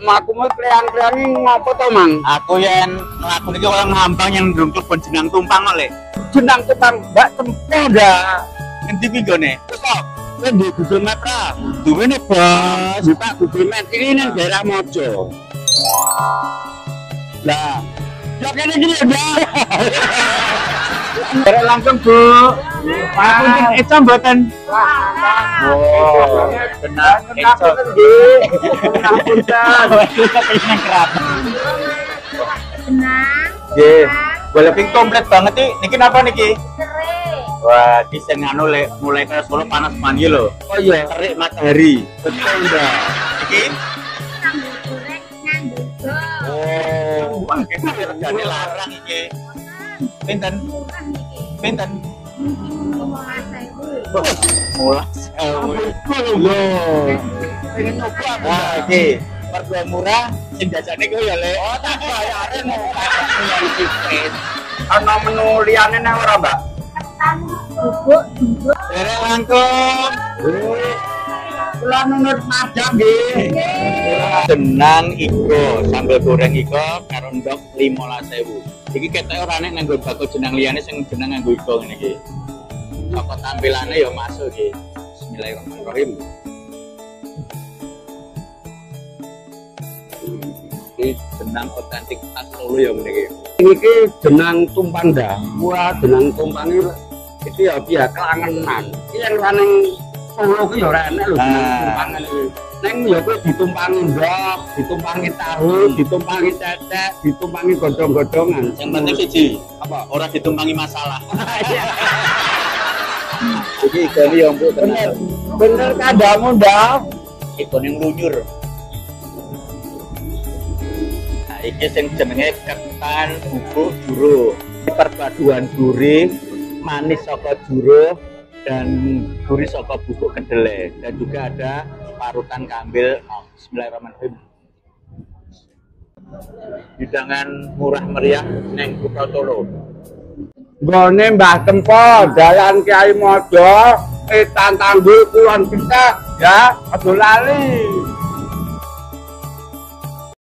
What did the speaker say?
Aku mau klean-klean ngopo to, Mang? Aku yen aku iki orang ngambang yang ndungkul ben jenang tumpang kok, Le. Jenang Tumpang Mbak Tempoda. Endi kuwi gone? Kowe di Google Map ra? Duwene, Bos. Buka Google Map ini nang daerah Mojo. Lah, ya kene iki ya, Mbak. Daerah langsung, Bu. Punten eco mboten? Oh, benar. eco nggih. Ngapunten. Pengen kerap. Benang. Nggih. Boleh ping komplit banget iki. Niki napa niki? Serik. Wah, iki sing anu Le, mulai ke Solo panas mandi lho. Oh iya, Terik matahari. betul, Mbak. Iki Sambal goreng nganggo gol. oh, pakai regane larang iki. Pinten? Murah niki. Pinten? Mungkin 15.000. Mulas. Loh. Pengen nyoba aku. Nah, iki mergo murah sing jajane ku ya Le. Oh, tak bayare mau yang tipis. Ana menu liyane nang ora, Mbak? Ketan bubuk bubuk. Derek langkung. Kula nunut madang nggih. Jenang iko, sambal goreng iko karo ndok 15.000. Iki ketoke ora nek nganggo bako jenang liyane sing jenang nganggo iko ngene iki. Saka tampilane ya masuk iki. Bismillahirrahmanirrahim. Iki jenang otentik khas Solo ya ngene iki. Iki jenang tumpang dah. Wah, jenang tumpang itu ya biar kelangenan. Iki yang raneng Solo ki ya ora enak lho jenang tumpangan iki. Neng ya kuwi ditumpangi ndok, ditumpangi tahu, ditumpangi cecek, ditumpangi godhong-godhongan. Yang penting siji, Apa? ora ditumpangi masalah. Iki igone ya mbok Bener, bener kandamu ndak? ikon yang lunyur. Nah, iki sing jenenge ketan bubuk juro. Perpaduan gurih, manis saka juro dan gurih saka bubuk kedelai dan juga ada parutan kambil. Oh, bismillahirrahmanirrahim. Hidangan murah meriah neng Kutha Solo. Nggone Mbah Tempo, Dalan Kiai Mojo, Tanggul Kulon Kita, ya, aja lali.